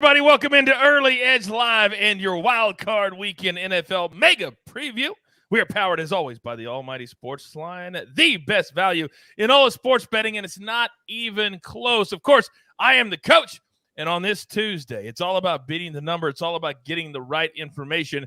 Everybody, welcome into Early Edge Live and your wild card weekend NFL mega preview. We are powered, as always, by the almighty SportsLine, the best value in all of sports betting, and it's not even close. Of course, I am the coach, and on this Tuesday, it's all about beating the number. It's all about getting the right information.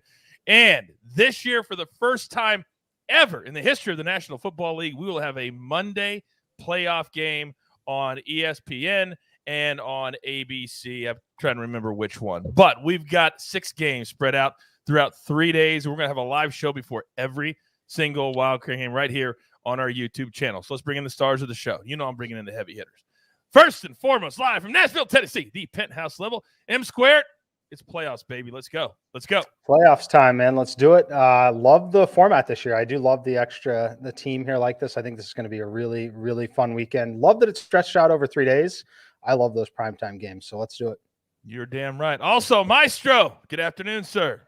And this year, for the first time ever in the history of the National Football League, we will have a Monday playoff game on ESPN and on ABC. I'm trying to remember which one. But we've got 6 games spread out throughout 3 days. We're going to have a live show before every single wild card game right here on our YouTube channel. So let's bring in the stars of the show. You know I'm bringing in the heavy hitters. First and foremost, live from Nashville, Tennessee, the penthouse level, M Squared. It's playoffs, baby. Let's go. Let's go. Playoffs time, man. Let's do it. Love the format this year. I do love the team here like this. I think this is going to be a really, really fun weekend. Love that it's stretched out over 3 days. I love those primetime games, so let's do it. You're damn right. Also, Maestro, good afternoon, sir.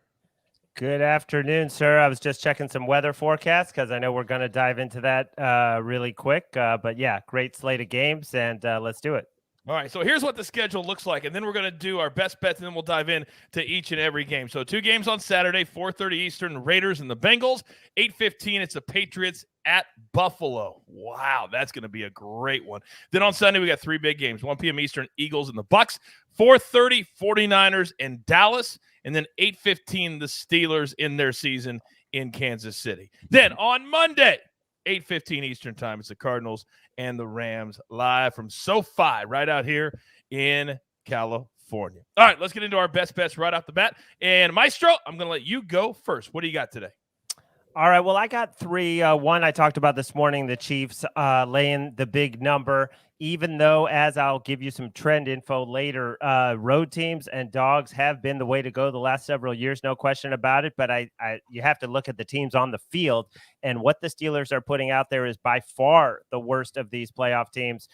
Good afternoon, sir. I was just checking some weather forecasts because I know we're going to dive into that really quick. But yeah, great slate of games, and let's do it. All right, so here's what the schedule looks like, and then we're going to do our best bets, and then we'll dive in to each and every game. So 2 games on Saturday, 4:30 Eastern, Raiders and the Bengals. 8:15, it's the Patriots at Buffalo. Wow, that's going to be a great one. Then on Sunday, we got 3 big games, 1 p.m. Eastern, Eagles and the Bucks. 4:30, 49ers and Dallas. And then 8:15, the Steelers in their season in Kansas City. Then on Monday, 8:15 Eastern time, it's the Cardinals and the Rams live from SoFi right out here in California. All right, let's get into our best bets right off the bat. And Maestro, I'm going to let you go first. What do you got today? All right, well, I got 3. One I talked about this morning, the Chiefs laying the big number, even though, as I'll give you some trend info later, road teams and dogs have been the way to go the last several years, no question about it. But you have to look at the teams on the field, and what the Steelers are putting out there is by far the worst of these playoff teams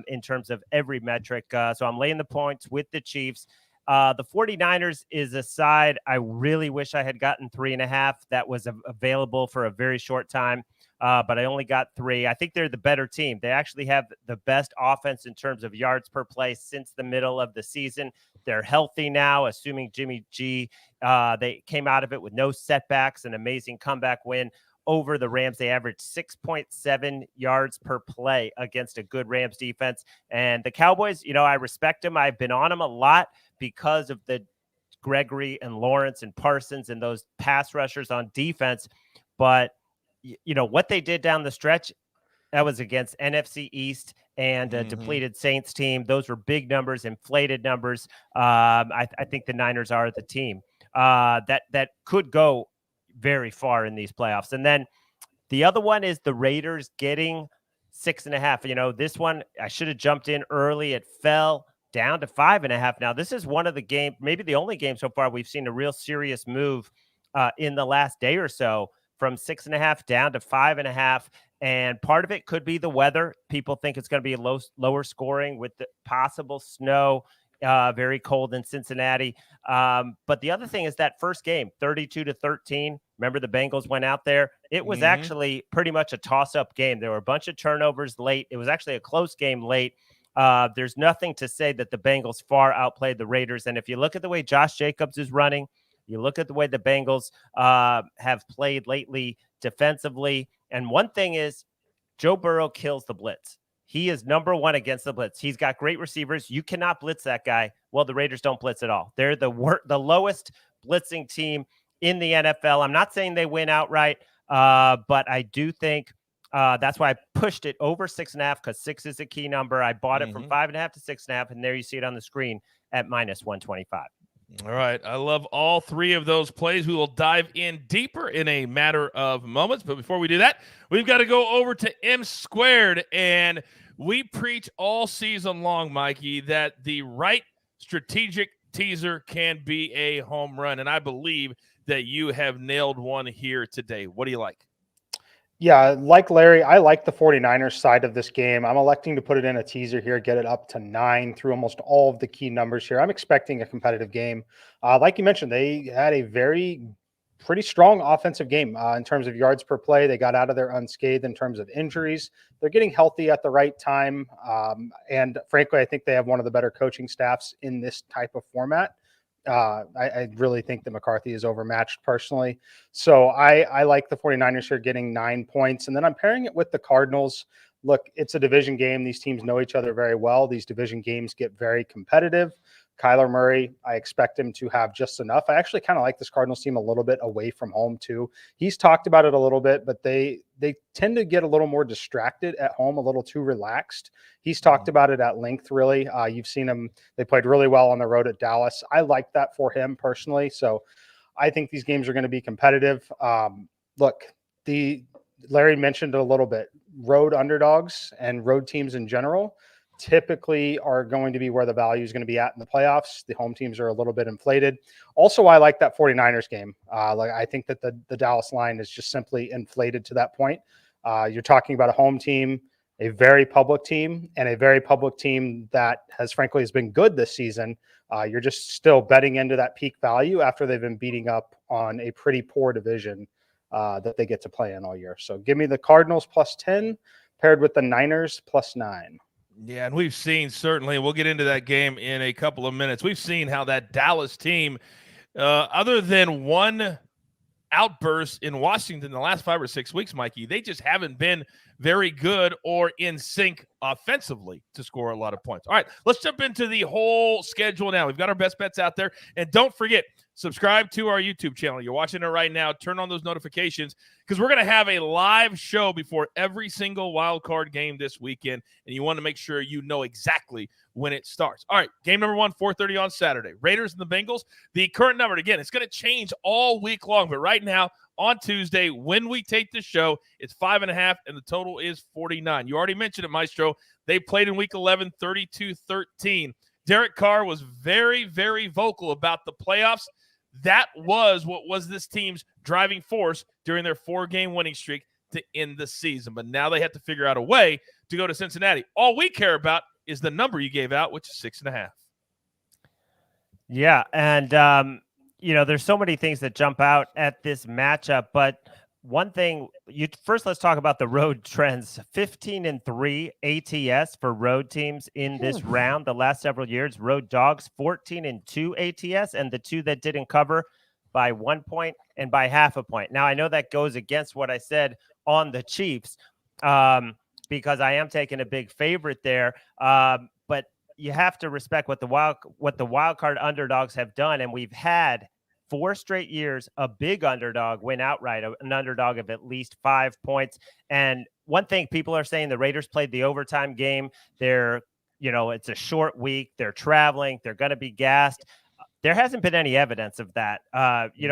in terms of every metric. So I'm laying the points with the Chiefs. The 49ers is a side I really wish I had gotten 3.5. That was available for a very short time, but I only got 3. I think they're the better team. They actually have the best offense in terms of yards per play since the middle of the season. They're healthy now, assuming Jimmy G. They came out of it with no setbacks, an amazing comeback win over the Rams. They averaged 6.7 yards per play against a good Rams defense. And the Cowboys, I respect them. I've been on them a lot because of the Gregory and Lawrence and Parsons and those pass rushers on defense. But, what they did down the stretch, that was against NFC East and a depleted Saints team. Those were big numbers, inflated numbers. I think the Niners are the team that could go very far in these playoffs. And then the other one is the Raiders getting 6.5. This one, I should have jumped in early. It fell down to 5.5. Now, this is one of the game, maybe the only game so far we've seen a real serious move in the last day or so from 6.5 down to 5.5. And part of it could be the weather. People think it's going to be lower scoring with the possible snow, very cold in Cincinnati. But the other thing is that first game, 32-13. Remember the Bengals went out there. It was actually pretty much a toss-up game. There were a bunch of turnovers late. It was actually a close game late. There's nothing to say that the Bengals far outplayed the Raiders. And if you look at the way Josh Jacobs is running, you look at the way the Bengals have played lately defensively. And one thing is Joe Burrow kills the blitz. He is number 1 against the blitz. He's got great receivers. You cannot blitz that guy. Well, the Raiders don't blitz at all. They're the lowest blitzing team in the NFL. I'm not saying they win outright, but I do think that's why I pushed it over 6.5 because 6 is a key number. I bought it from 5.5 to 6.5, and there you see it on the screen at -125. All right. I love all 3 of those plays. We will dive in deeper in a matter of moments. But before we do that, we've got to go over to M Squared. And we preach all season long, Mikey, that the right strategic teaser can be a home run. And I believe that you have nailed one here today. What do you like? Yeah, like Larry, I like the 49ers side of this game. I'm electing to put it in a teaser here, get it up to 9 through almost all of the key numbers here. I'm expecting a competitive game. Like you mentioned, they had a very pretty strong offensive game in terms of yards per play. They got out of there unscathed in terms of injuries. They're getting healthy at the right time. And frankly, I think they have one of the better coaching staffs in this type of format. I really think that McCarthy is overmatched personally. So I like the 49ers here getting 9 points. And then I'm pairing it with the Cardinals. Look, it's a division game. These teams know each other very well. These division games get very competitive. Kyler Murray, I expect him to have just enough. I actually kind of like this Cardinals team a little bit away from home too. He's talked about it a little bit, but they tend to get a little more distracted at home, a little too relaxed. He's talked about it at length, really. You've seen him. They played really well on the road at Dallas. I like that for him personally. So I think these games are going to be competitive. Look, Larry mentioned it a little bit. Road underdogs and road teams in general typically are going to be where the value is going to be at in the playoffs. The home teams are a little bit inflated. Also, I like that 49ers game. I think that the Dallas line is just simply inflated to that point. You're talking about a home team, a very public team, and a very public team that has been good this season. You're just still betting into that peak value after they've been beating up on a pretty poor division that they get to play in all year. So give me the Cardinals plus 10 paired with the Niners plus 9. Yeah, and we've seen, certainly, we'll get into that game in a couple of minutes. We've seen how that Dallas team, other than one outburst in Washington the last 5 or 6 weeks, Mikey, they just haven't been very good or in sync offensively to score a lot of points. All right, let's jump into the whole schedule now. We've got our best bets out there. And don't forget, subscribe to our YouTube channel. You're watching it right now. Turn on those notifications because we're going to have a live show before every single wild card game this weekend, and you want to make sure you know exactly when it starts. All right, game number 1, 4:30 on Saturday. Raiders and the Bengals. The current number, again, it's going to change all week long, but right now on Tuesday, when we take this show, it's 5.5, and the total is 49. You already mentioned it, Maestro. They played in Week 11, 32-13. Derek Carr was very, very vocal about the playoffs. That was what was this team's driving force during their 4-game winning streak to end the season. But now they have to figure out a way to go to Cincinnati. All we care about is the number you gave out, which is 6.5. Yeah, and there's so many things that jump out at this matchup, but one thing, let's talk about the road trends. 15-3 ATS for road teams in this round. The last several years, road dogs 14-2 ATS, and the two that didn't cover by 1 point and by half a point. Now I know that goes against what I said on the Chiefs, because I am taking a big favorite there. But you have to respect what the wild card underdogs have done, and we've had 4 straight years, a big underdog win outright, an underdog of at least 5 points. And one thing people are saying, the Raiders played the overtime game. It's a short week. They're traveling. They're going to be gassed. There hasn't been any evidence of that.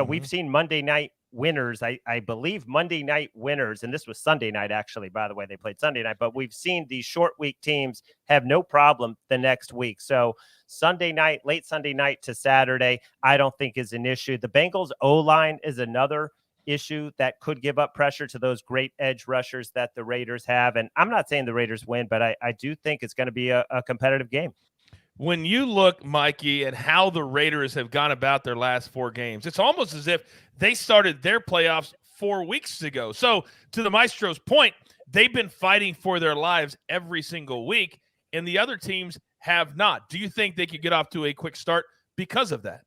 We've seen Monday night winners. I believe Monday night winners, and this was Sunday night, actually, by the way, they played Sunday night, but we've seen these short week teams have no problem the next week. So Sunday night, late Sunday night to Saturday, I don't think is an issue. The Bengals O-line is another issue that could give up pressure to those great edge rushers that the Raiders have. And I'm not saying the Raiders win, but I do think it's going to be a competitive game. When you look, Mikey, at how the Raiders have gone about their last 4 games, it's almost as if they started their playoffs 4 weeks ago. So to the Maestro's point, they've been fighting for their lives every single week, and the other teams have not. Do you think they could get off to a quick start because of that?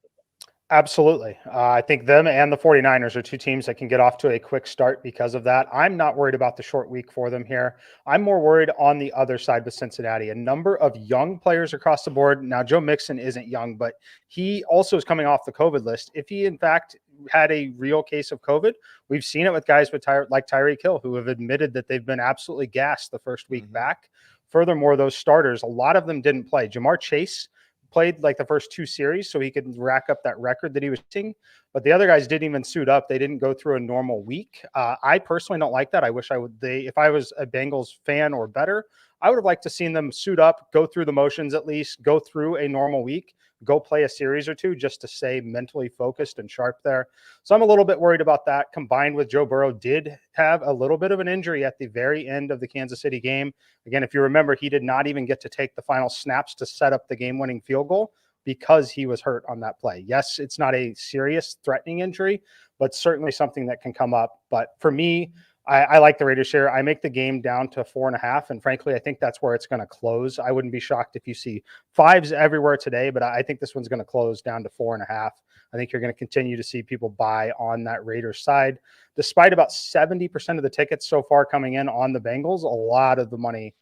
Absolutely. I think them and the 49ers are two teams that can get off to a quick start because of that. I'm not worried about the short week for them here. I'm more worried on the other side with Cincinnati. A number of young players across the board. Now, Joe Mixon isn't young, but he also is coming off the COVID list. If he, in fact, had a real case of COVID, we've seen it with guys like Tyreek Hill, who have admitted that they've been absolutely gassed the first week back. Furthermore, those starters, a lot of them didn't play. Jamar Chase played like the first 2 series so he could rack up that record that he was seeing, but the other guys didn't even suit up. They didn't go through a normal week. I personally don't like that. I wish if I was a Bengals fan or better, I would have liked to seen them suit up, go through the motions, at least go through a normal week, go play a series or 2 just to stay mentally focused and sharp there. So I'm a little bit worried about that, combined with Joe Burrow did have a little bit of an injury at the very end of the Kansas City game. Again, if you remember, he did not even get to take the final snaps to set up the game-winning field goal. because he was hurt on that play. Yes, it's not a serious threatening injury, but certainly something that can come up. But for me, I like the Raiders here. I make the game down to 4.5. And frankly, I think that's where it's going to close. I wouldn't be shocked if you see 5s everywhere today, but I think this one's going to close down to 4.5. I think you're going to continue to see people buy on that Raiders side. Despite about 70% of the tickets so far coming in on the Bengals, a lot of the money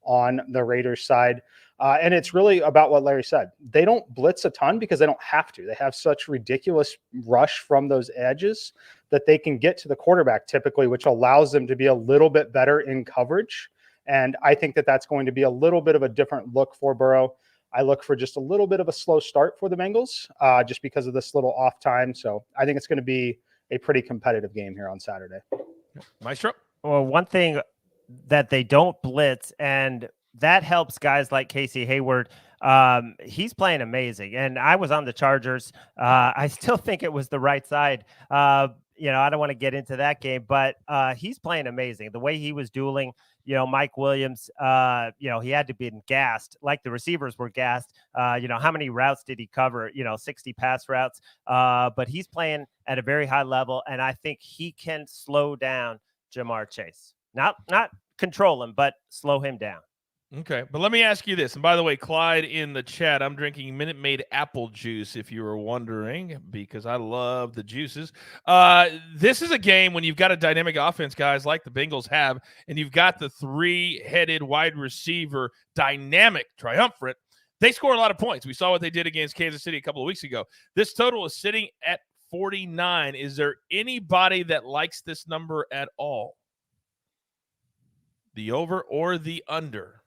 on the Raiders side. And it's really about what Larry said. They don't blitz a ton because they don't have to. They have such ridiculous rush from those edges that they can get to the quarterback typically, which allows them to be a little bit better in coverage. And I think that that's going to be a little bit of a different look for Burrow. I look for just a little bit of a slow start for the Bengals just because of this little off time. So I think it's going to be a pretty competitive game here on Saturday. Maestro? Well, one thing that they don't blitz, and that helps guys like Casey Hayward. He's playing amazing. And I was on the Chargers. I still think it was the right side. I don't want to get into that game, but he's playing amazing. The way he was dueling, Mike Williams, he had to be gassed like the receivers were gassed. How many routes did he cover? 60 pass routes. But he's playing at a very high level. And I think he can slow down Jamar Chase. Not control him, but slow him down. Okay, but let me ask you this. And by the way, Clyde in the chat, I'm drinking Minute Maid apple juice, if you were wondering, because I love the juices. This is a game when you've got a dynamic offense, guys, like the Bengals have, and you've got the 3-headed wide receiver dynamic triumvirate. They score a lot of points. We saw what they did against Kansas City a couple of weeks ago. This total is sitting at 49. Is there anybody that likes this number at all? The over or the under?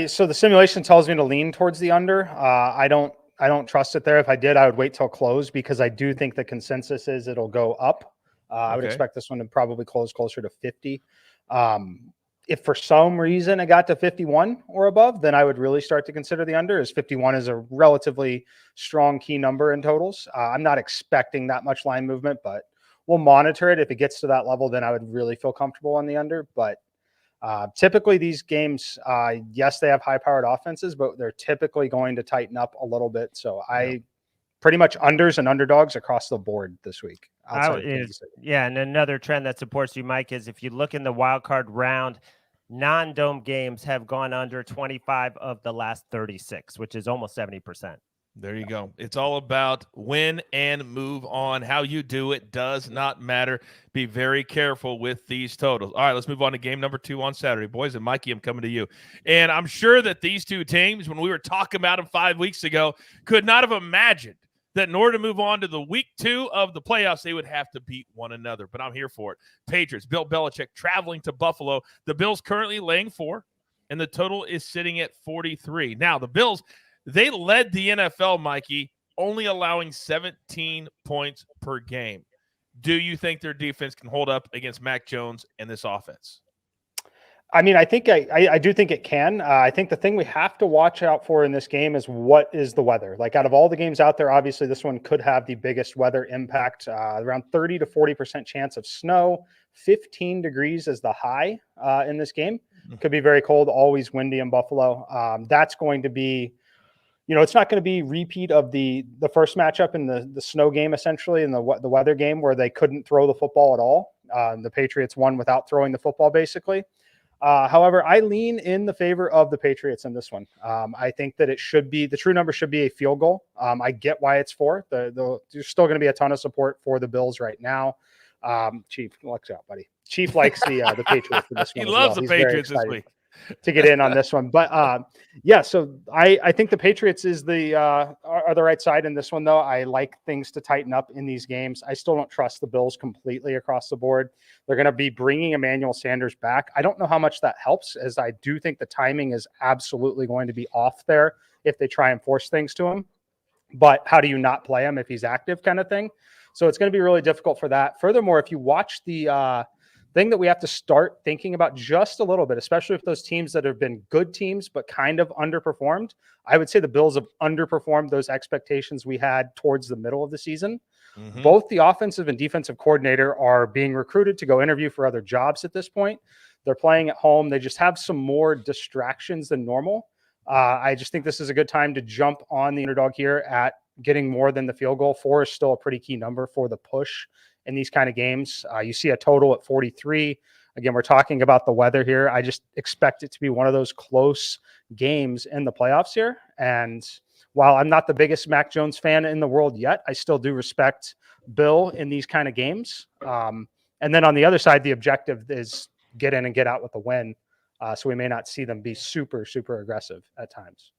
So the simulation tells me to lean towards the under. I don't trust it there. If I did, I would wait till close because I do think the consensus is it'll go up. I would expect this one to probably close closer to 50. If for some reason it got to 51 or above, then I would really start to consider the under, as 51 is a relatively strong key number in totals. I'm not expecting that much line movement, but we'll monitor it. If it gets to that level, then I would really feel comfortable on the under. But typically these games, yes, they have high-powered offenses, but they're typically going to tighten up a little bit. So I pretty much unders and underdogs across the board this week. And another trend that supports you, Mike, is if you look in the wild card round, non-dome games have gone under 25 of the last 36, which is almost 70%. There you go. It's all about win and move on. How you do it does not matter. Be very careful with these totals. All right, let's move on to game number 2 on Saturday. Boys, and Mikey, I'm coming to you. And I'm sure that these two teams, when we were talking about them 5 weeks ago, could not have imagined that in order to move on to the week 2 of the playoffs, they would have to beat one another. But I'm here for it. Patriots, Bill Belichick traveling to Buffalo. The Bills currently laying 4, and the total is sitting at 43. Now, the Bills, they led the NFL, Mikey, only allowing 17 points per game. Do you think their defense can hold up against Mac Jones and this offense? I mean, I think I do think it can. I think the thing we have to watch out for in this game is what is the weather. Like, out of all the games out there, obviously this one could have the biggest weather impact. Around 30 to 40% chance of snow, 15 degrees is the high in this game. Could be very cold, always windy in Buffalo. That's going to be, it's not going to be repeat of the first matchup in the snow game, essentially, in the weather game where they couldn't throw the football at all. The Patriots won without throwing the football, basically. However, I lean in the favor of the Patriots in this one. I think that the true number should be a field goal. I get why it's 4. There's still going to be a ton of support for the Bills right now. Chief, watch out, buddy. Chief likes the Patriots for this one. He loves the Patriots this week. To get in on this one. But so I think the Patriots are the right side in this one, though. I like things to tighten up in these games. I still don't trust the Bills completely across the board. They're going to be bringing Emmanuel Sanders back. I don't know how much that helps, as I do think the timing is absolutely going to be off there if they try and force things to him. But how do you not play him if he's active, kind of thing? So it's going to be really difficult for that. Furthermore, if you watch the thing that we have to start thinking about just a little bit, especially if those teams that have been good teams but kind of underperformed, I would say the Bills have underperformed those expectations we had towards the middle of the season. Mm-hmm. Both the offensive and defensive coordinator are being recruited to go interview for other jobs at this point. They're playing at home. They just have some more distractions than normal. I just think this is a good time to jump on the underdog here at getting more than the field goal. 4 is still a pretty key number for the push in these kind of games. You see a total at 43. Again, we're talking about the weather here. I just expect it to be one of those close games in the playoffs here. And while I'm not the biggest Mac Jones fan in the world yet, I still do respect Bill in these kind of games. And then on the other side, the objective is get in and get out with a win. So we may not see them be super, super aggressive at times.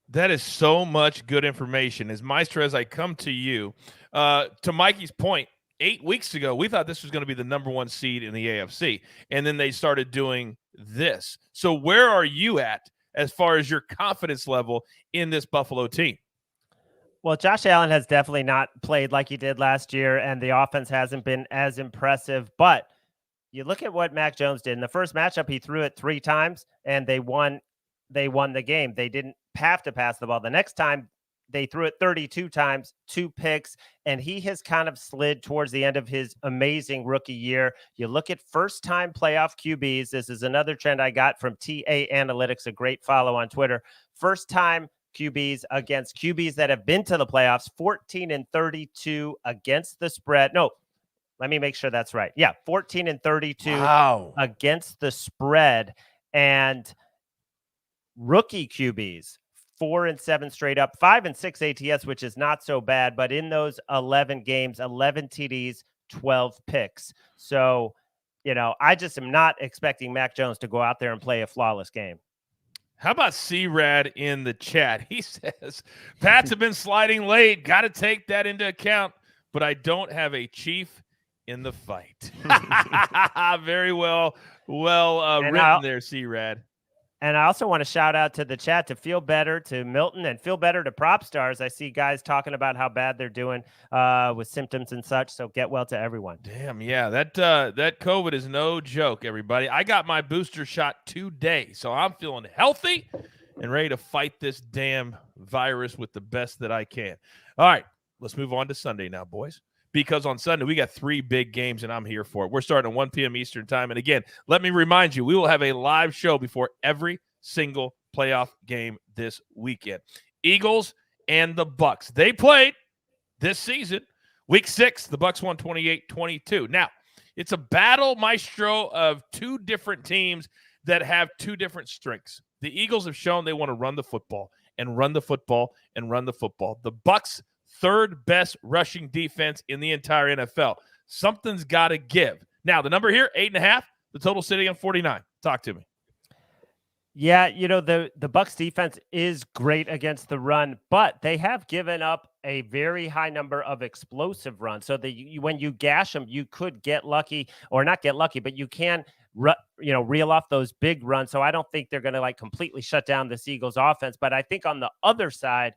That is so much good information. As Maestro, as I come to you, to Mikey's point, 8 weeks ago, we thought this was going to be the number 1 seed in the AFC, and then they started doing this. So where are you at as far as your confidence level in this Buffalo team? Well, Josh Allen has definitely not played like he did last year, and the offense hasn't been as impressive. But you look at what Mac Jones did. In the first matchup, he threw it 3 times, and they won the game. They didn't have to pass the ball. The next time, they threw it 32 times, 2 picks, and he has kind of slid towards the end of his amazing rookie year. You look at first-time playoff QBs. This is another trend I got from TA Analytics, a great follow on Twitter. First-time QBs against QBs that have been to the playoffs, 14-32 against the spread. No, let me make sure that's right. Yeah, 14-32 against the spread. And rookie QBs, 4-7 straight up, 5-6 ATS, which is not so bad. But in those 11 games, 11 TDs, 12 picks. So, I just am not expecting Mac Jones to go out there and play a flawless game. How about C-Rad in the chat? He says, Pats have been sliding late. Got to take that into account. But I don't have a chief in the fight. Very well written there, C-Rad. And I also want to shout out to the chat to Feel Better, to Milton, and Feel Better to Prop Stars. I see guys talking about how bad they're doing with symptoms and such. So get well to everyone. Damn, yeah, that COVID is no joke, everybody. I got my booster shot today, so I'm feeling healthy and ready to fight this damn virus with the best that I can. All right, let's move on to Sunday now, boys. Because on Sunday, we got 3 big games, and I'm here for it. We're starting at 1 p.m. Eastern time. And again, let me remind you, we will have a live show before every single playoff game this weekend. Eagles and the Bucks. They played this season. Week 6, the Bucks won 28-22. Now, it's a battle, Maestro, of 2 different teams that have 2 different strengths. The Eagles have shown they want to run the football and run the football and run the football. The Bucks, 3rd best rushing defense in the entire NFL. Something's got to give. Now, the number here, 8.5, the total sitting on 49. Talk to me. Yeah, the Bucks defense is great against the run, but they have given up a very high number of explosive runs. So when you gash them, you could get lucky, or not get lucky, but you can reel off those big runs. So I don't think they're going to completely shut down this Eagles offense. But I think on the other side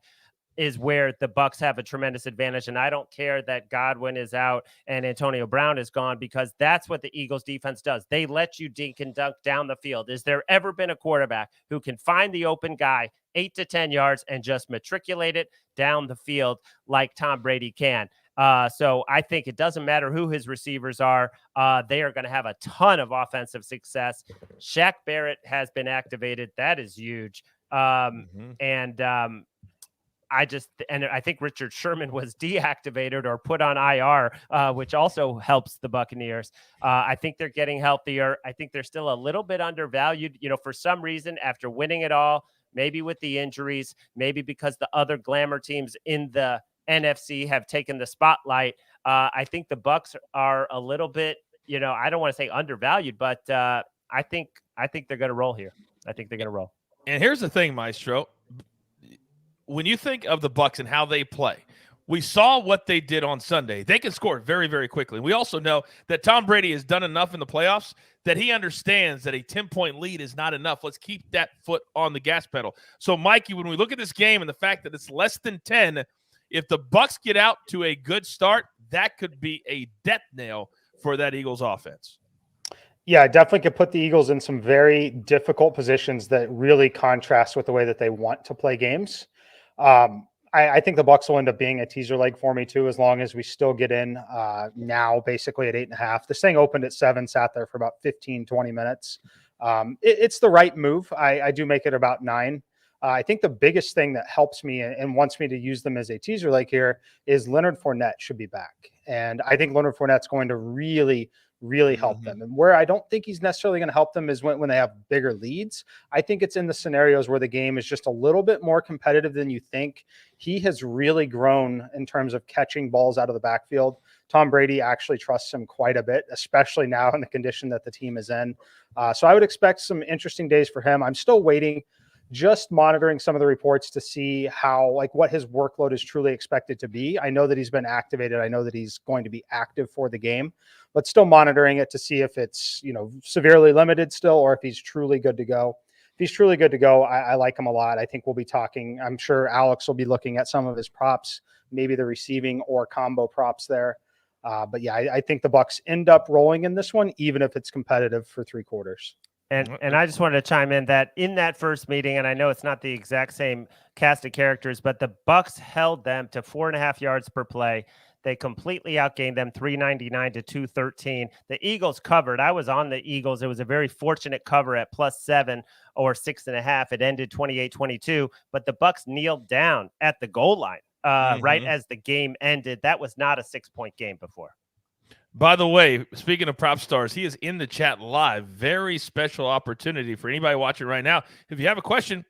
is where the Bucks have a tremendous advantage. And I don't care that Godwin is out and Antonio Brown is gone, because that's what the Eagles defense does. They let you dink and dunk down the field. Is there ever been a quarterback who can find the open guy 8 to 10 yards and just matriculate it down the field like Tom Brady can? So I think it doesn't matter who his receivers are. They are going to have a ton of offensive success. Shaq Barrett has been activated. That is huge. And I think Richard Sherman was deactivated or put on IR, which also helps the Buccaneers. I think they're getting healthier. I think they're still a little bit undervalued, for some reason after winning it all, maybe with the injuries, maybe because the other glamour teams in the NFC have taken the spotlight. I think the Bucks are a little bit, I don't want to say undervalued, but I think they're going to roll here. I think they're going to roll. And here's the thing, Maestro. When you think of the Bucks and how they play, we saw what they did on Sunday. They can score very, very quickly. We also know that Tom Brady has done enough in the playoffs that he understands that a 10-point lead is not enough. Let's keep that foot on the gas pedal. So, Mikey, when we look at this game and the fact that it's less than 10, if the Bucks get out to a good start, that could be a death nail for that Eagles offense. Yeah, I definitely could put the Eagles in some very difficult positions that really contrast with the way that they want to play games. I think the Bucks will end up being a teaser leg for me too, as long as we still get in now basically at 8.5. This thing opened at 7, sat there for about 15, 20 minutes. It's the right move. I do make it about 9. I think the biggest thing that helps me and wants me to use them as a teaser leg here is Leonard Fournette should be back. And I think Leonard Fournette's going to really help them. And where I don't think he's necessarily going to help them is when they have bigger leads. I think it's in the scenarios where the game is just a little bit more competitive than you think. He has really grown in terms of catching balls out of the backfield. Tom Brady actually trusts him quite a bit, especially now in the condition that the team is in. So I would expect some interesting days for him. I'm still waiting, just monitoring some of the reports to see what his workload is truly expected to be. I know that he's been activated. I know that he's going to be active for the game, but still monitoring it to see if it's, severely limited still, or if he's truly good to go. If he's truly good to go, I like him a lot. I think we'll be talking, I'm sure Alex will be looking at some of his props, maybe the receiving or combo props there. But yeah, I think the Bucs end up rolling in this one, even if it's competitive for 3 quarters. And I just wanted to chime in that first meeting, and I know it's not the exact same cast of characters, but the Bucs held them to 4.5 yards per play. They completely outgained them 399 to 213. The Eagles covered. I was on the Eagles. It was a very fortunate cover at +7 or 6.5. It ended 28-22, but the Bucs kneeled down at the goal line right as the game ended. That was not a 6-point game before. By the way, speaking of prop stars, he is in the chat live. Very special opportunity for anybody watching right now. If you have a question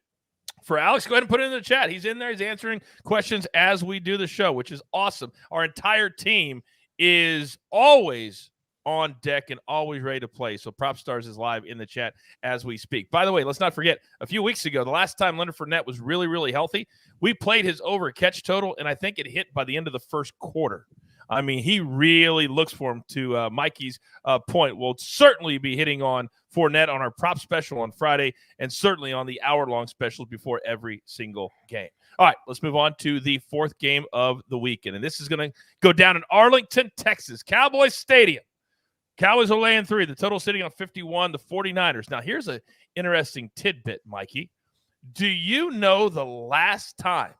for Alex, go ahead and put it in the chat. He's in there. He's answering questions as we do the show, which is awesome. Our entire team is always on deck and always ready to play. So Prop Stars is live in the chat as we speak. By the way, let's not forget, a few weeks ago, the last time Leonard Fournette was really healthy, we played his over catch total, and I think it hit by the end of the first quarter. I mean, he really looks for him, to Mikey's point. We'll certainly be hitting on Fournette on our prop special on Friday, and certainly on the hour-long specials before every single game. All right, let's move on to the 4th game of the weekend. And this is going to go down in Arlington, Texas, Cowboys Stadium. Cowboys are laying 3. The total sitting on 51, the 49ers. Now, here's an interesting tidbit, Mikey. Do you know the last time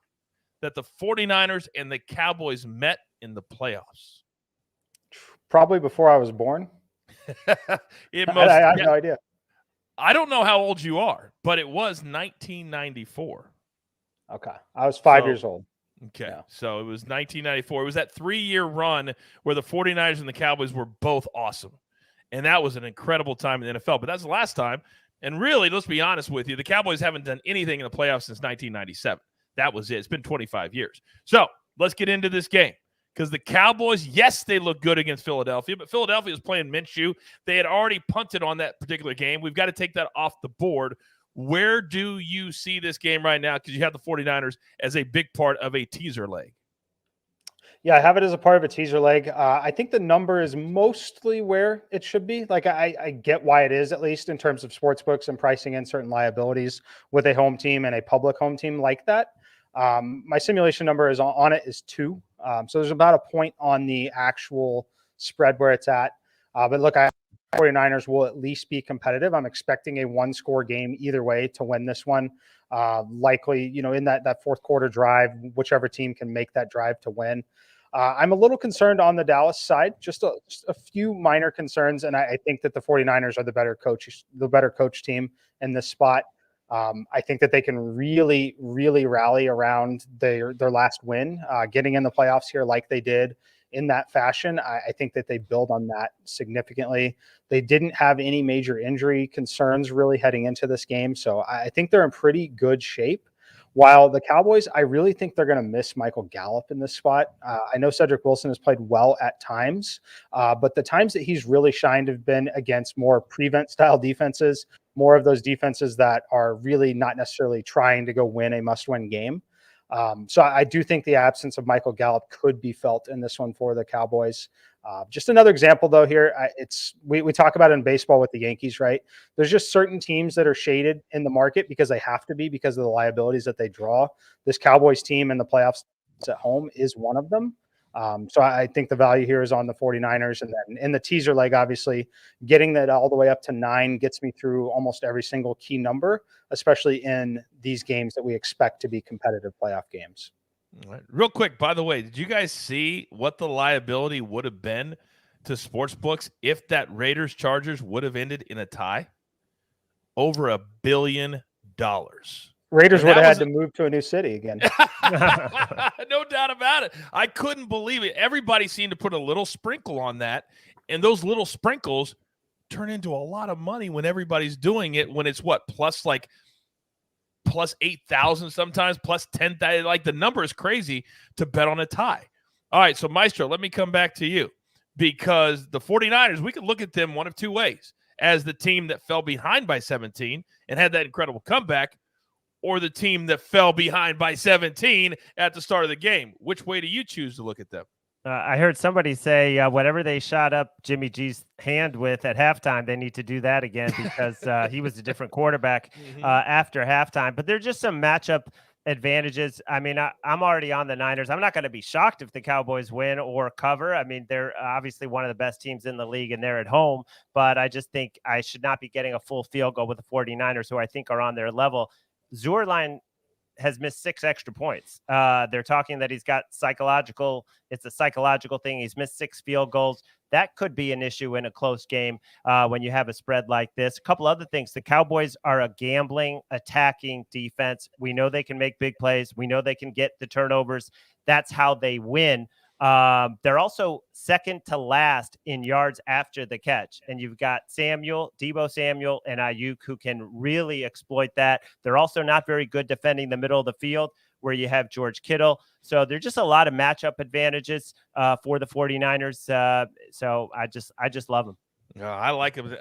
that the 49ers and the Cowboys met in the playoffs? Probably before I was born. I have no idea. I don't know how old you are, but it was 1994. Okay. I was 5 years old. Okay. Yeah. So it was 1994. It was that 3-year run where the 49ers and the Cowboys were both awesome. And that was an incredible time in the NFL. But that's the last time. And really, let's be honest with you, the Cowboys haven't done anything in the playoffs since 1997. That was it. It's been 25 years. So let's get into this game. Because the Cowboys, yes, they look good against Philadelphia, but Philadelphia was playing Minshew. They had already punted on that particular game. We've got to take that off the board. Where do you see this game right now? Because you have the 49ers as a big part of a teaser leg. Yeah, I have it as a part of a teaser leg. I think the number is mostly where it should be. Like, I get why it is, at least in terms of sports books and pricing in certain liabilities with a home team and a public home team like that. My simulation number is on it is 2. So there's about a point on the actual spread where it's at. But look, 49ers will at least be competitive. I'm expecting a 1-score game either way to win this one. Likely, in that fourth quarter drive, whichever team can make that drive to win. I'm a little concerned on the Dallas side, just a few minor concerns. And I think that the 49ers are the better coach team in this spot. I think that they can really rally around their last win, getting in the playoffs here like they did in that fashion. I think that they build on that significantly. They didn't have any major injury concerns really heading into this game. So I think they're in pretty good shape. While the Cowboys, I really think they're going to miss Michael Gallup in this spot. I know Cedric Wilson has played well at times, but the times that he's really shined have been against more prevent style defenses, more of those defenses that are really not necessarily trying to go win a must-win game. So I do think the absence of Michael Gallup could be felt in this one for the Cowboys. Just another example, though, here, we talk about it in baseball with the Yankees, right? There's just certain teams that are shaded in the market because they have to be because of the liabilities that they draw. This Cowboys team in the playoffs at home is one of them. So I think the value here is on the 49ers. And then in the teaser leg, obviously, getting that all the way up to 9 gets me through almost every single key number, especially in these games that we expect to be competitive playoff games. All right. Real quick, by the way, did you guys see what the liability would have been to sportsbooks if that Raiders-Chargers would have ended in a tie? Over $1 billion. Raiders And would have that had to move to a new city again. No doubt about it. I couldn't believe it. Everybody seemed to put a little sprinkle on that, and those little sprinkles turn into a lot of money when everybody's doing it. When it's what, plus 8,000 sometimes, plus 10,000. Like, the number is crazy to bet on a tie. All right, so Maestro, let me come back to you, because the 49ers, we could look at them one of two ways: as the team that fell behind by 17 and had that incredible comeback, or the team that fell behind by 17 at the start of the game. Which way do you choose to look at them? I heard somebody say whatever they shot up Jimmy G's hand with at halftime, they need to do that again, because he was a different quarterback after halftime. But there's just some matchup advantages. I mean, I'm already on the Niners. I'm not going to be shocked if the Cowboys win or cover. I mean, they're obviously one of the best teams in the league, and they're at home. But I just think I should not be getting a full field goal with the 49ers, who I think are on their level. Zuerlein has missed 6 extra points. They're talking that he's got it's a psychological thing. He's missed 6 field goals. That could be an issue in a close game when you have a spread like this. A couple other things. The Cowboys are a gambling, attacking defense. We know they can make big plays. We know they can get the turnovers. That's how they win. They're also second to last in yards after the catch. And you've got Deebo Samuel, and Ayuk, who can really exploit that. They're also not very good defending the middle of the field, where you have George Kittle. So there's just a lot of matchup advantages for the 49ers. So I just love them. I like them.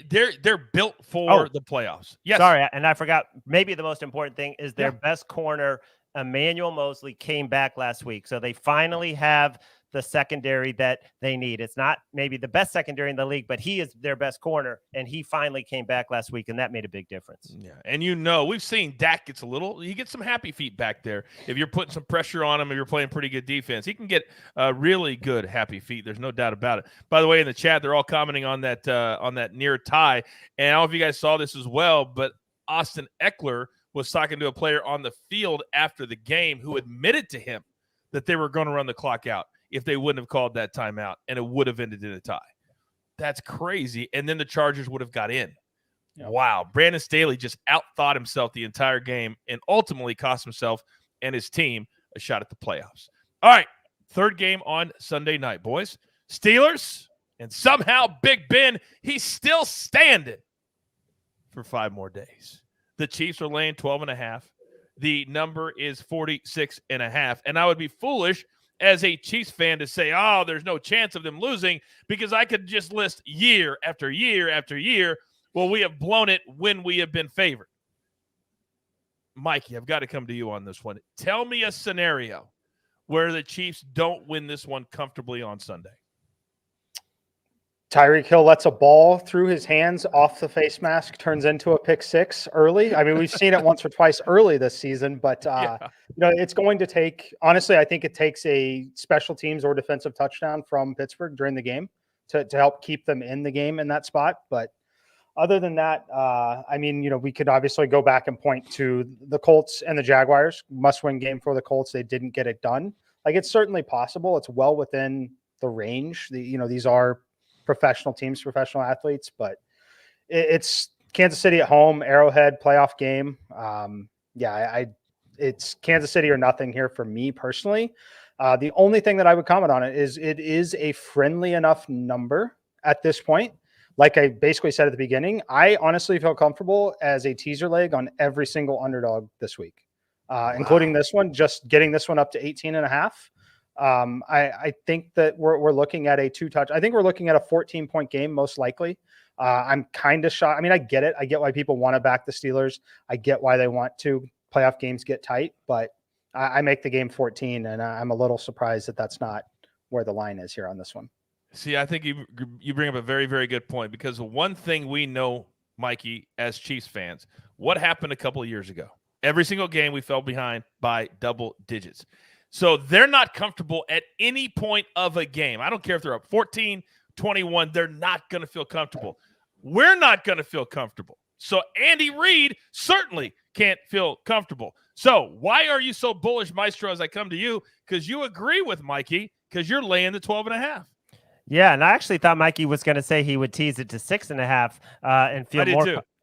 They're built for the playoffs. Yes. Sorry, and I forgot. Maybe the most important thing is their best corner, Emmanuel Mosley, came back last week. So they finally have the secondary that they need. It's not maybe the best secondary in the league, but he is their best corner, and he finally came back last week, and that made a big difference. Yeah, and we've seen Dak he gets some happy feet back there. If you're putting some pressure on him, if you're playing pretty good defense, he can get really good happy feet. There's no doubt about it. By the way, in the chat, they're all commenting on that near tie, and I don't know if you guys saw this as well, but Austin Eckler was talking to a player on the field after the game who admitted to him that they were going to run the clock out if they wouldn't have called that timeout, and it would have ended in a tie. That's crazy. And then the Chargers would have got in. Yep. Wow. Brandon Staley just outthought himself the entire game and ultimately cost himself and his team a shot at the playoffs. All right, third game on Sunday night, boys. Steelers, and somehow Big Ben, he's still standing for 5 more days. The Chiefs are laying 12.5. The number is 46.5. And I would be foolish as a Chiefs fan to say, oh, there's no chance of them losing, because I could just list year after year after year, well, we have blown it when we have been favored. Mikey, I've got to come to you on this one. Tell me a scenario where the Chiefs don't win this one comfortably on Sunday. Tyreek Hill lets a ball through his hands off the face mask, turns into a pick 6 early. I mean, we've seen it once or twice early this season, but it's going to take, honestly, I think it takes a special teams or defensive touchdown from Pittsburgh during the game to help keep them in the game in that spot. But other than that, we could obviously go back and point to the Colts and the Jaguars. Must-win game for the Colts. They didn't get it done. Like, it's certainly possible. It's well within the range. These are professional teams, professional athletes, but it's Kansas City at home, Arrowhead playoff game. It's Kansas City or nothing here for me personally. The only thing that I would comment on it is a friendly enough number at this point. Like I basically said at the beginning, I honestly feel comfortable as a teaser leg on every single underdog this week, including this one, just getting this one up to 18.5. I think that we're looking at a 2-touch. I think we're looking at a 14-point game, most likely. I'm kind of shocked. I mean, I get it. I get why people want to back the Steelers. I get why they want to. Playoff games get tight, but I make the game 14, and I'm a little surprised that that's not where the line is here on this one. See, I think you bring up a very, very good point, because the one thing we know, Mikey, as Chiefs fans, what happened a couple of years ago? Every single game we fell behind by double digits. So they're not comfortable at any point of a game. I don't care if they're up 14, 21. They're not going to feel comfortable. We're not going to feel comfortable. So Andy Reid certainly can't feel comfortable. So why are you so bullish, Maestro, as I come to you? Because you agree with Mikey, because you're laying the 12.5. Yeah, and I actually thought Mikey was going to say he would tease it to 6.5 and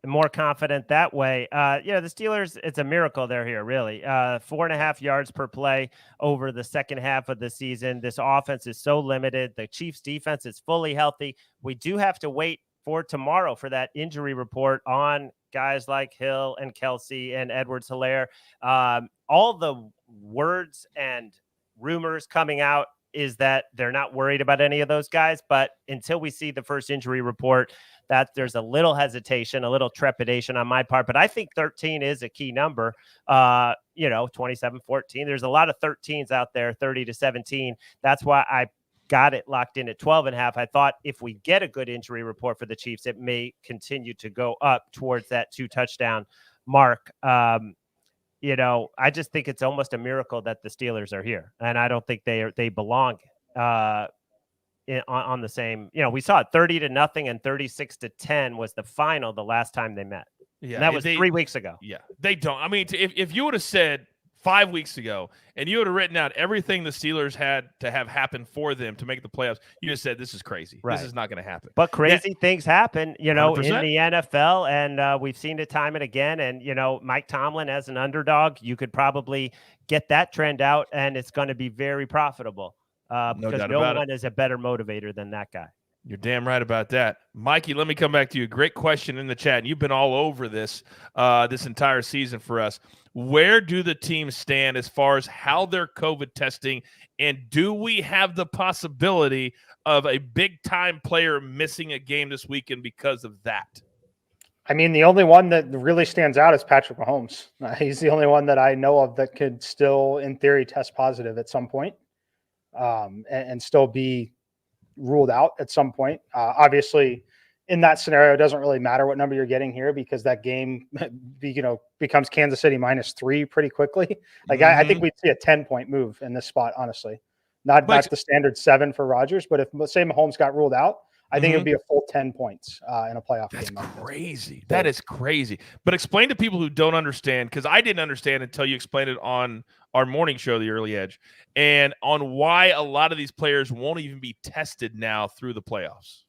more confident that way. The Steelers, it's a miracle they're here, really. 4.5 yards per play over the second half of the season. This offense is so limited. The Chiefs defense is fully healthy. We do have to wait for tomorrow for that injury report on guys like Hill and Kelsey and Edwards-Helaire. All the words and rumors coming out is that they're not worried about any of those guys. But until we see the first injury report, that there's a little hesitation, a little trepidation on my part. But I think 13 is a key number. 27-14. There's a lot of 13s out there, 30-17. That's why I got it locked in at 12.5. I thought if we get a good injury report for the Chiefs, it may continue to go up towards that 2-touchdown mark. I just think it's almost a miracle that the Steelers are here, and I don't think they belong on the same. We saw it 30-0 and 36-10 was the final the last time they met. Yeah, and that was 3 weeks ago. Yeah, they don't. I mean, if you would have said 5 weeks ago and you would have written out everything the Steelers had to have happen for them to make the playoffs, you just said this is crazy. Right. This is not going to happen. But crazy things happen, 100%. In the NFL, and we've seen it time and again. And Mike Tomlin as an underdog, you could probably get that trend out, and it's going to be very profitable because no one is a better motivator than that guy. You're damn right about that. Mikey, let me come back to you. Great question in the chat. And you've been all over this this entire season for us. Where do the teams stand as far as how they're COVID testing? And do we have the possibility of a big-time player missing a game this weekend because of that? I mean, the only one that really stands out is Patrick Mahomes. He's the only one that I know of that could still, in theory, test positive at some point and still be ruled out at some point. Obviously, in that scenario, it doesn't really matter what number you're getting here because that game, becomes Kansas City -3 pretty quickly. I think we'd see a 10-point move in this spot, honestly. Not the standard 7 for Rodgers, but if, say, Mahomes got ruled out, I think it would be a full 10 points in a playoff game. That's crazy. That is crazy. But explain to people who don't understand, because I didn't understand until you explained it on our morning show, The Early Edge, and on why a lot of these players won't even be tested now through the playoffs.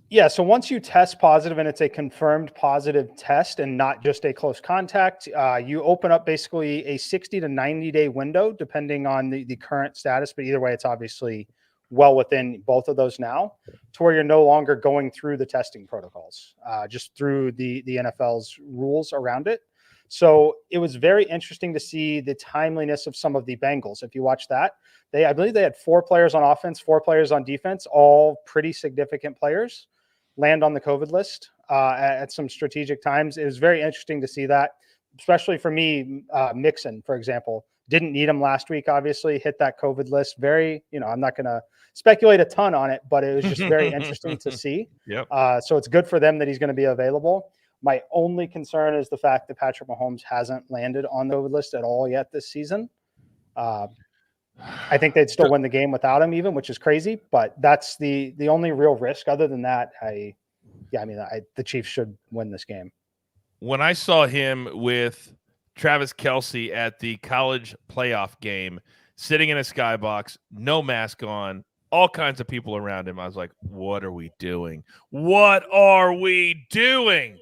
Yeah, so once you test positive and it's a confirmed positive test and not just a close contact, you open up basically a 60 to 90-day window, depending on the current status. But either way, it's obviously well within both of those now, to where you're no longer going through the testing protocols, just through the NFL's rules around it. So it was very interesting to see the timeliness of some of the Bengals. If you watch that, I believe they had 4 players on offense, 4 players on defense, all pretty significant players land on the COVID list at some strategic times. It was very interesting to see that, especially for me. Mixon, for example, didn't need him last week, obviously, hit that COVID list. Very, I'm not going to speculate a ton on it, but it was just very interesting to see. Yep. So it's good for them that he's going to be available. My only concern is the fact that Patrick Mahomes hasn't landed on the COVID list at all yet this season. I think they'd still win the game without him, even, which is crazy. But that's the only real risk. Other than that, the Chiefs should win this game. When I saw him with Travis Kelce at the college playoff game, sitting in a skybox, no mask on, all kinds of people around him, I was like, what are we doing? What are we doing?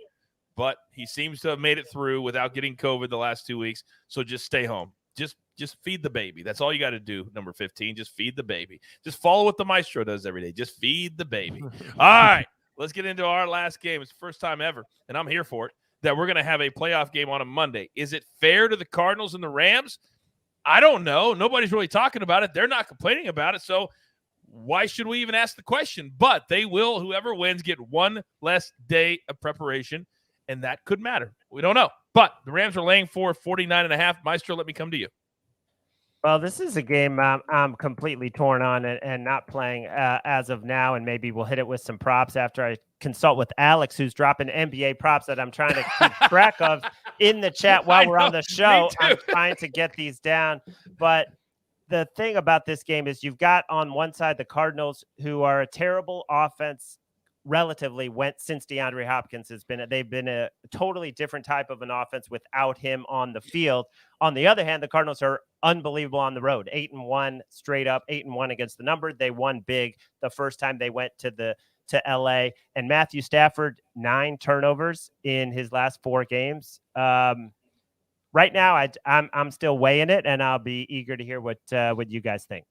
But he seems to have made it through without getting COVID the last 2 weeks. So just stay home. Just feed the baby. That's all you got to do, number 15. Just feed the baby. Just follow what the maestro does every day. Just feed the baby. All right, let's get into our last game. It's the first time ever, and I'm here for it, that we're going to have a playoff game on a Monday. Is it fair to the Cardinals and the Rams? I don't know. Nobody's really talking about it. They're not complaining about it, so why should we even ask the question? But they will, whoever wins, get one less day of preparation, and that could matter. We don't know. But the Rams are laying 49.5. Maestro, let me come to you. Well, this is a game I'm completely torn on and not playing as of now, and maybe we'll hit it with some props after I consult with Alex, who's dropping NBA props that I'm trying to keep track of in the chat while we're on the show. I'm trying to get these down. But the thing about this game is you've got on one side the Cardinals, who are a terrible offense relatively since DeAndre Hopkins they've been a totally different type of an offense without him on the field. On the other hand, the Cardinals are unbelievable on the road, 8-1 straight up, 8-1 against the number. They won big the first time they went to the to LA. And Matthew Stafford, 9 turnovers in his last 4 games. Right now, I'm still weighing it, and I'll be eager to hear what you guys think.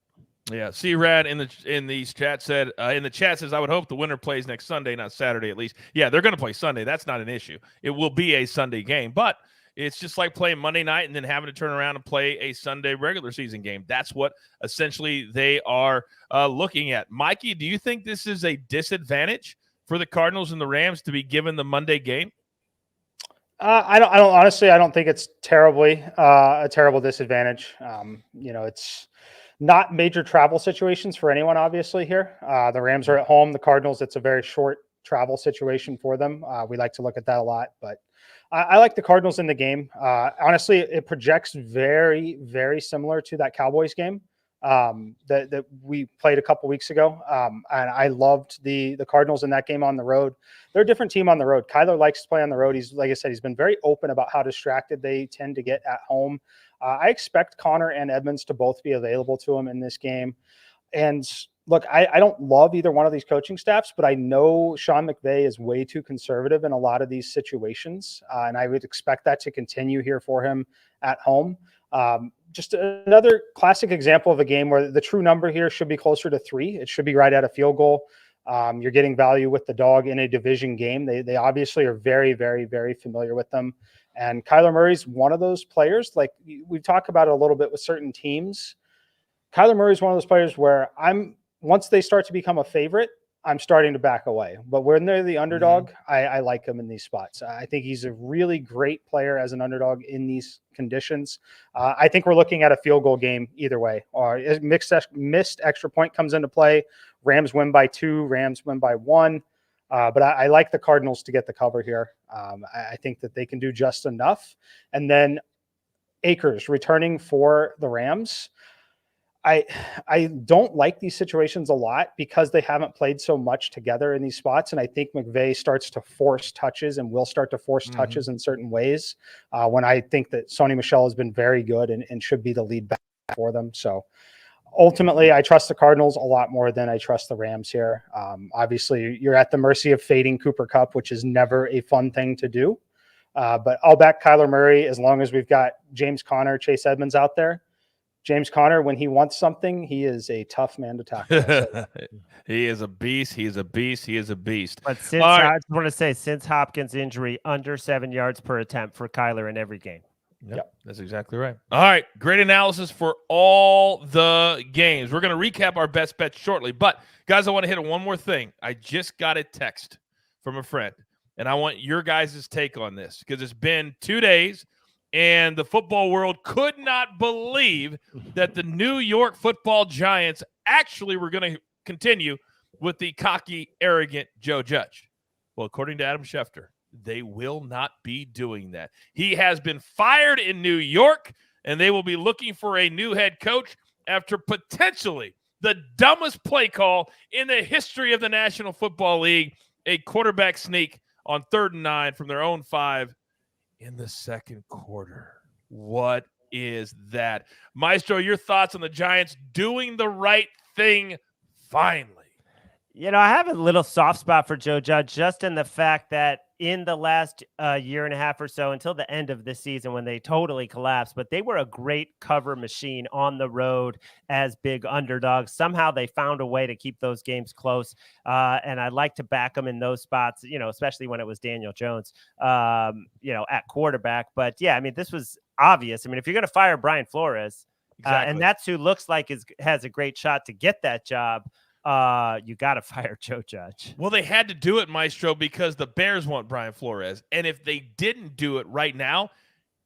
Yeah, C-Rad in the chat said I would hope the winner plays next Sunday, not Saturday at least. Yeah, they're going to play Sunday. That's not an issue. It will be a Sunday game, but it's just like playing Monday night and then having to turn around and play a Sunday regular season game. That's what essentially they are looking at. Mikey, do you think this is a disadvantage for the Cardinals and the Rams to be given the Monday game? I don't honestly, I don't think it's terribly a terrible disadvantage. It's not major travel situations for anyone, obviously, here. The Rams are at home. The Cardinals, it's a very short travel situation for them. We like to look at that a lot, but I like the Cardinals in the game. Honestly, it projects very, very similar to that Cowboys game that we played a couple weeks ago. And I loved the Cardinals in that game on the road. They're a different team on the road. Kyler likes to play on the road. He's, like I said, he's been very open about how distracted they tend to get at home. I expect Connor and Edmonds to both be available to him in this game. And look, I don't love either one of these coaching staffs, but I know Sean McVay is way too conservative in a lot of these situations. And I would expect that to continue here for him at home. Just another classic example of a game where the true number here should be closer to 3. It should be right at a field goal. You're getting value with the dog in a division game. They obviously are very, very, very familiar with them. And Kyler Murray's one of those players. Like we've talked about it a little bit with certain teams. Kyler Murray's one of those players where once they start to become a favorite, I'm starting to back away. But when they're the underdog, I like him in these spots. I think he's a really great player as an underdog in these conditions. I think we're looking at a field goal game either way. Or missed extra point comes into play. Rams win by 2. Rams win by 1. But I like the Cardinals to get the cover here. I think that they can do just enough. And then Akers returning for the Rams. I don't like these situations a lot because they haven't played so much together in these spots. And I think McVay starts to force touches and will start to force touches in certain ways when I think that Sony Michel has been very good and should be the lead back for them. So ultimately, I trust the Cardinals a lot more than I trust the Rams here. Obviously, you're at the mercy of fading Cooper Kupp, which is never a fun thing to do. But I'll back Kyler Murray as long as we've got James Conner, Chase Edmonds out there. James Conner, when he wants something, he is a tough man to tackle. He is a beast. He is a beast. He is a beast. But I just want to say, since Hopkins' injury, under 7 yards per attempt for Kyler in every game. Yep, that's exactly right. All right, great analysis for all the games. We're going to recap our best bets shortly. But, guys, I want to hit on one more thing. I just got a text from a friend, and I want your guys' take on this because it's been 2 days. And the football world could not believe that the New York Football Giants actually were going to continue with the cocky, arrogant Joe Judge. Well, according to Adam Schefter, they will not be doing that. He has been fired in New York, and they will be looking for a new head coach after potentially the dumbest play call in the history of the National Football League, a quarterback sneak on 3rd and 9 from their own 5. In the second quarter. What is that? Maestro, your thoughts on the Giants doing the right thing finally? You know, I have a little soft spot for Joe Judge just in the fact that in the last year and a half or so until the end of this season when they totally collapsed, but they were a great cover machine on the road as big underdogs. Somehow they found a way to keep those games close. And I like to back them in those spots, you know, especially when it was Daniel Jones, at quarterback. But yeah, I mean, this was obvious. I mean, if you're going to fire Brian Flores, and that's who looks like has a great shot to get that job, you got to fire Joe Judge. Well, they had to do it, Maestro, because the Bears want Brian Flores. And if they didn't do it right now,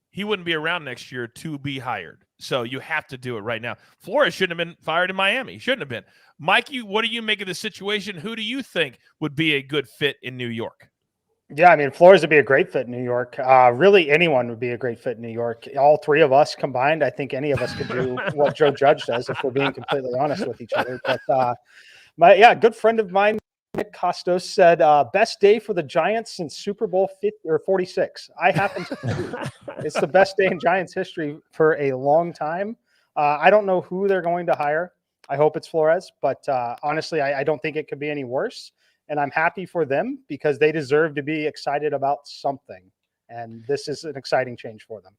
he wouldn't be around next year to be hired. So you have to do it right now. Flores shouldn't have been fired in Miami. He shouldn't have been. Mikey, what do you make of the situation? Who do you think would be a good fit in New York? Yeah, I mean, Flores would be a great fit in New York. Really, anyone would be a great fit in New York. All 3 of us combined, I think any of us could do what Joe Judge does if we're being completely honest with each other. But my good friend of mine, Nick Costos, said best day for the Giants since Super Bowl 50 or 46. I happen to agree. It's the best day in Giants history for a long time. I don't know who they're going to hire. I hope it's Flores, but honestly, I don't think it could be any worse. and I'm happy for them because they deserve to be excited about something. And this is an exciting change for them.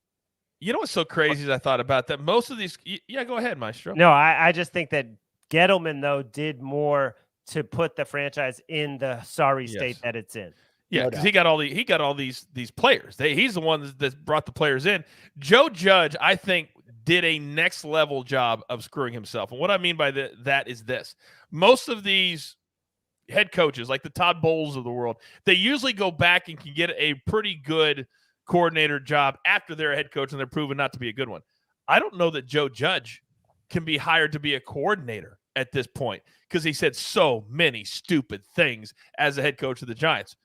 You know what's so crazy is I thought about that. Most of these, yeah, go ahead, Maestro. No, I just think that Gettleman, though, did more to put the franchise in the sorry state that it's in. Yeah, because he got all these players. He's the one that brought the players in. Joe Judge, I think, did a next level job of screwing himself. And what I mean by that is this: most of these head coaches, like the Todd Bowles of the world, they usually go back and can get a pretty good coordinator job after they're a head coach and they're proven not to be a good one. I don't know that Joe Judge can be hired to be a coordinator at this point because he said so many stupid things as a head coach of the Giants.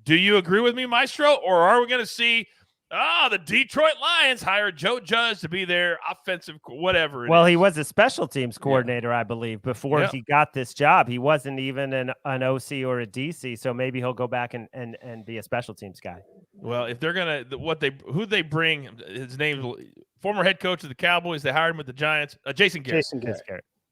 Do you agree with me, Maestro? Or are we going to see, the Detroit Lions hired Joe Judge to be their offensive whatever? Well, he was a special teams coordinator, I believe, before he got this job. He wasn't even an OC or a DC, so maybe he'll go back and be a special teams guy. Well, if they're going to – who they bring, his name, former head coach of the Cowboys, they hired him with the Giants, Jason Garrett.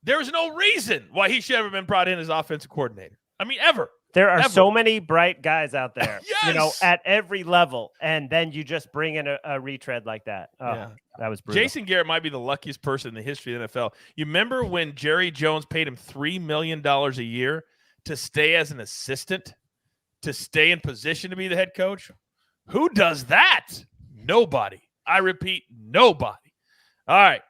There's no reason why he should have been brought in as offensive coordinator. I mean, ever. There are so many bright guys out there, yes! At every level, and then you just bring in a retread like that. Oh, that was brutal. Jason Garrett might be the luckiest person in the history of the NFL. You remember when Jerry Jones paid him $3 million a year to stay as an assistant, to stay in position to be the head coach? Who does that? Nobody. I repeat, nobody. All right.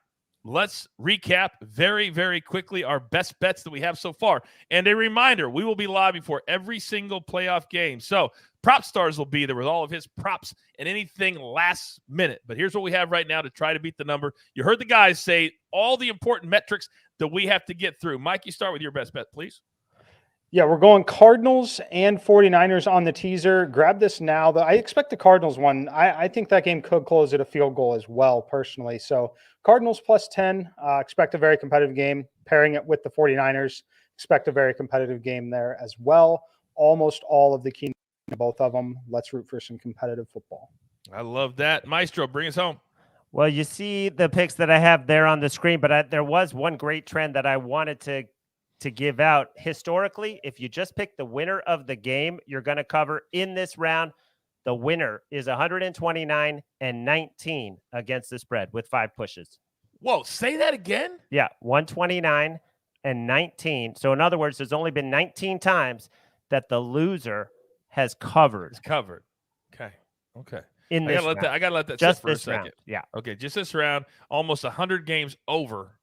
Let's recap very, very quickly our best bets that we have so far. And a reminder, we will be live before every single playoff game. So Prop Stars will be there with all of his props and anything last minute. But here's what we have right now to try to beat the number. You heard the guys say all the important metrics that we have to get through. Mike, you start with your best bet, please. Yeah, we're going Cardinals and 49ers on the teaser. Grab this now. I expect the Cardinals one. I think that game could close at a field goal as well, personally. So Cardinals plus 10, expect a very competitive game. Pairing it with the 49ers, expect a very competitive game there as well. Almost all of the key, both of them. Let's root for some competitive football. I love that. Maestro, bring us home. Well, you see the picks that I have there on the screen, but there was one great trend that I wanted to give out. Historically, if you just pick the winner of the game, you're going to cover in this round. The winner is 129-19 against the spread with 5 pushes. Whoa, say that again? Yeah, 129-19. So in other words, there's only been 19 times that the loser has covered. It's covered. Okay. In this round. I gotta let that just sit for this a second. Round. Yeah. Okay, just this round, almost 100 games over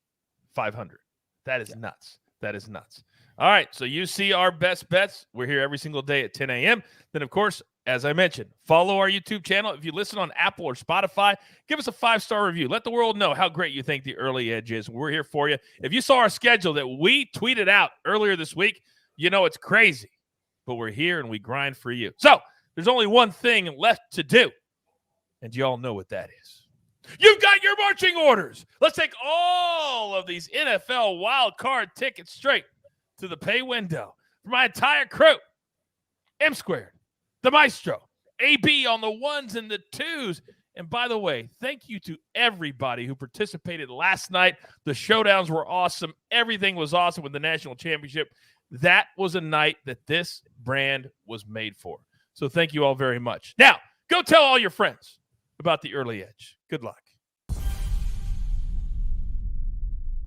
500. That is nuts. That is nuts. All right, so you see our best bets. We're here every single day at 10 a.m. Then, of course, as I mentioned, follow our YouTube channel. If you listen on Apple or Spotify, give us a 5-star review. Let the world know how great you think the early edge is. We're here for you. If you saw our schedule that we tweeted out earlier this week, you know it's crazy. But we're here and we grind for you. So there's only one thing left to do, and you all know what that is. You've got your marching orders. Let's take all of these NFL wild card tickets straight to the pay window. For my entire crew, M Squared, the Maestro, AB on the 1s and the 2s. And by the way, thank you to everybody who participated last night. The showdowns were awesome. Everything was awesome with the national championship. That was a night that this brand was made for. So thank you all very much. Now, go tell all your friends about the early edge. Good luck.